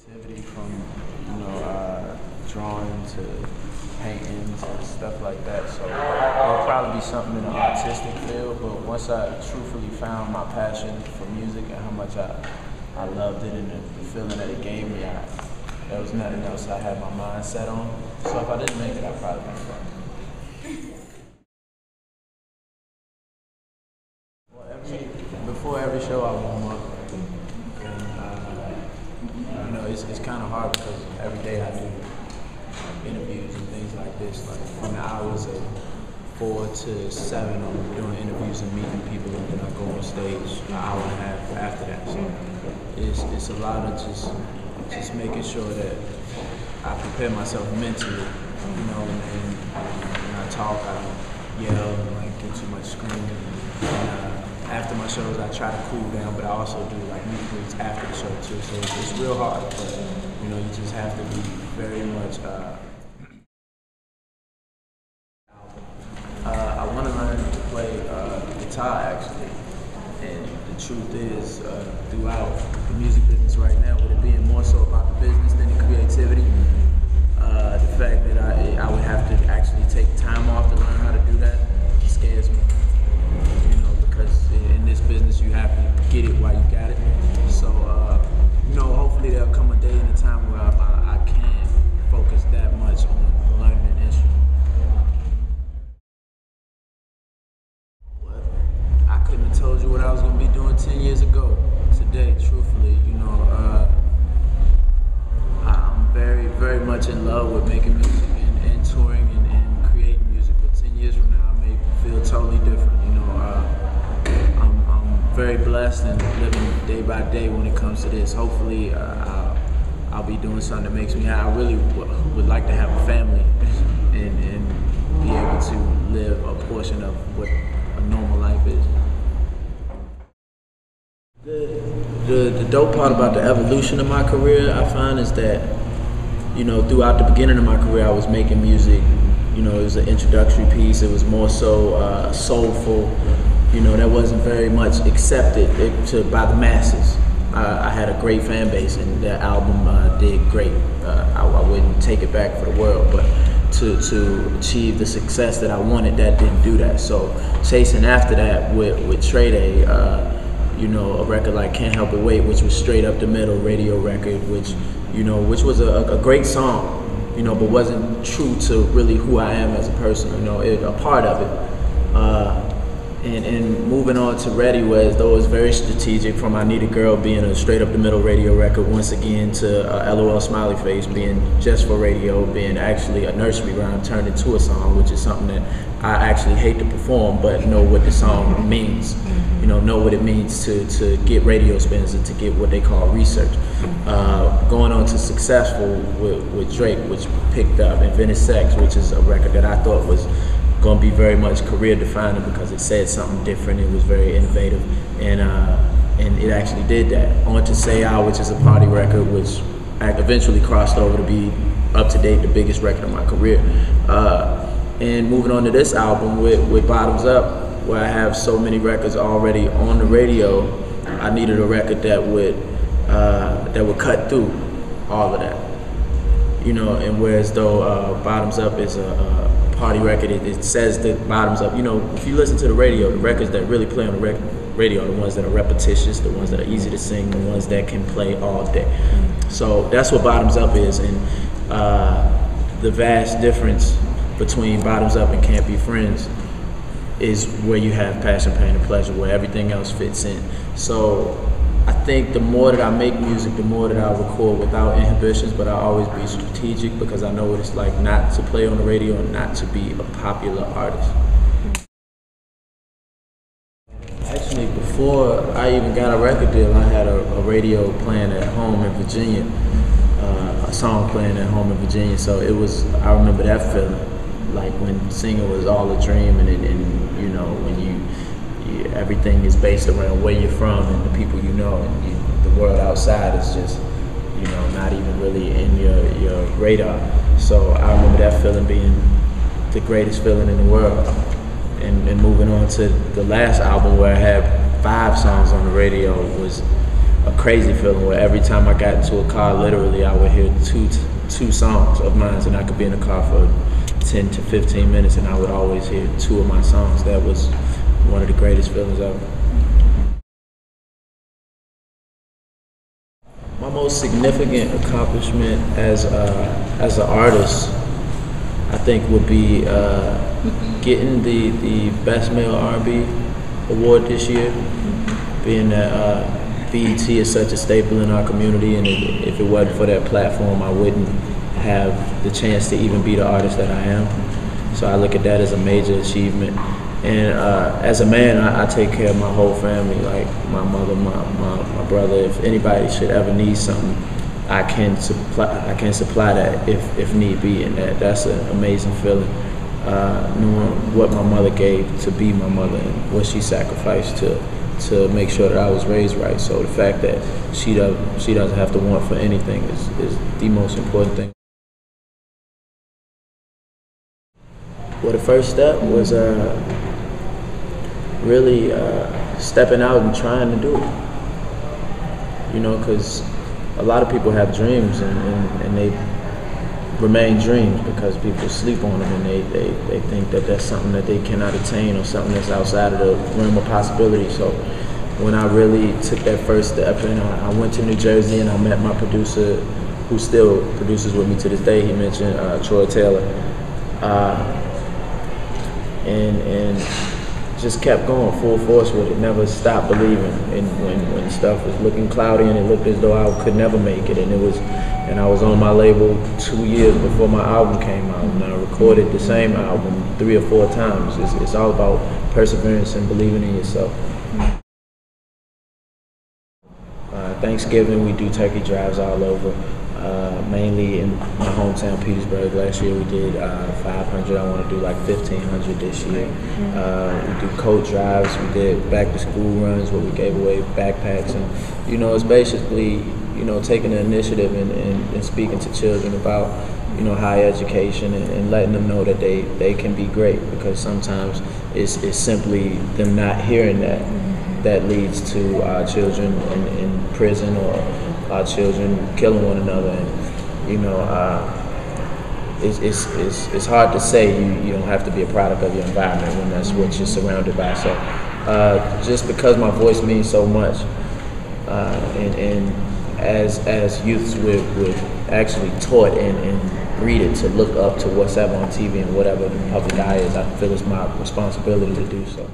Activity from, drawing to painting to stuff like that. So it'll probably be something in the artistic field, but once I truthfully found my passion for music and how much I loved it and the feeling that it gave me, there was nothing else I had my mind set on. So if I didn't make it, I'd probably make it. Well, before every show I warm up. It's kind of hard because every day I do interviews and things like this. Like from the hours of 4 to 7, I'm doing interviews and meeting people, and then I go on stage an hour and a half after that. So it's a lot of just making sure that I prepare myself mentally, and when I talk, I don't yell and like do too much screaming. And, after my shows, I try to cool down, but I also do like meet and greets after the show too. So it's real hard, but you just have to be very much. I want to learn to play guitar actually, and the truth is, throughout the music business right now, with it being more so about the business than the creativity, the fact that I would have to actually take time off to learn how to do that scares me. Because in this business you have to get it while you got it. So, hopefully there'll come a day and a time where I can focus that much on learning an instrument. Well, I couldn't have told you what I was going to be doing 10 years ago today, truthfully. I'm very, very much in love with making music and touring and creating music, but 10 years from now I may feel totally different. Very blessed and living day by day when it comes to this. Hopefully, I'll be doing something that makes me happy. I really would like to have a family and be able to live a portion of what a normal life is. The dope part about the evolution of my career, I find, is that throughout the beginning of my career, I was making music. It was an introductory piece. It was more so soulful. That wasn't very much accepted by the masses. I had a great fan base, and that album did great. I wouldn't take it back for the world, but to achieve the success that I wanted, that didn't do that. So chasing after that with Trey, a record like Can't Help It Wait, which was straight up the middle radio record, which was a great song, but wasn't true to really who I am as a person. A part of it. And moving on to Ready, where though it's very strategic, from I Need a Girl being a straight up the middle radio record, once again to LOL Smiley Face being just for radio, being actually a nursery rhyme turned into a song, which is something that I actually hate to perform, but know what the song means. Know what it means to get radio spins and to get what they call research. Going on to Successful with Drake, which picked up, Invented Sex, which is a record that I thought was going to be very much career defining because it said something different. It was very innovative, and it actually did that. On to Say I, which is a party record, which eventually crossed over to be up to date the biggest record of my career. And moving on to this album with Bottoms Up, where I have so many records already on the radio, I needed a record that would cut through all of that. And whereas though Bottoms Up is a party record, it says that Bottoms Up. If you listen to the radio, the records that really play on the radio are the ones that are repetitious, the ones that are easy to sing, the ones that can play all day. So that's what Bottoms Up is, and the vast difference between Bottoms Up and Can't Be Friends is where you have Passion, Pain, and Pleasure, where everything else fits in. So I think the more that I make music, the more that I record without inhibitions, but I always be strategic because I know what it's like not to play on the radio and not to be a popular artist. Actually, before I even got a record deal, I had a radio playing at home in Virginia, a song playing at home in Virginia. So I remember that feeling, like when singing was all a dream, and when everything is based around where you're from and the people and the world outside is just, not even really in your radar. So I remember that feeling being the greatest feeling in the world. And moving on to the last album, where I had 5 songs on the radio, was a crazy feeling where every time I got into a car, literally I would hear two songs of mine, and I could be in the car for 10 to 15 minutes and I would always hear two of my songs. That was one of the greatest feelings ever. My most significant accomplishment as an artist, I think, would be getting the Best Male R&B Award this year, being that BET is such a staple in our community, and if it wasn't for that platform, I wouldn't have the chance to even be the artist that I am. So I look at that as a major achievement. And as a man, I take care of my whole family, like my mother, my brother. If anybody should ever need something, I can supply that if need be, and that's an amazing feeling. Knowing what my mother gave to be my mother and what she sacrificed to make sure that I was raised right. So the fact that she doesn't have to want for anything is the most important thing. Well, the first step was really stepping out and trying to do it. You know, because a lot of people have dreams and they remain dreams because people sleep on them, and they think that that's something that they cannot attain or something that's outside of the realm of possibility. So when I really took that first step and I went to New Jersey and I met my producer, who still produces with me to this day, he mentioned Troy Taylor, and just kept going full force with it, never stopped believing. And when stuff was looking cloudy and it looked as though I could never make it, and I was on my label 2 years before my album came out, and I recorded the same album 3 or 4 times. It's all about perseverance and believing in yourself. Thanksgiving, we do turkey drives all over, mainly in my hometown, Petersburg. Last year we did 500. I want to do like 1,500 this year. We do coat drives. We did back to school runs where we gave away backpacks, and you know, it's basically, you know, taking the initiative and speaking to children about, you know, higher education and letting them know that they can be great, because sometimes it's simply them not hearing that leads to our children in prison or our children killing one another. And you know, it's hard to say you don't have to be a product of your environment when that's what you're surrounded by. So just because my voice means so much, and as youths we're actually taught and greeted to look up to what's ever on TV and whatever the public eye is, I feel it's my responsibility to do so.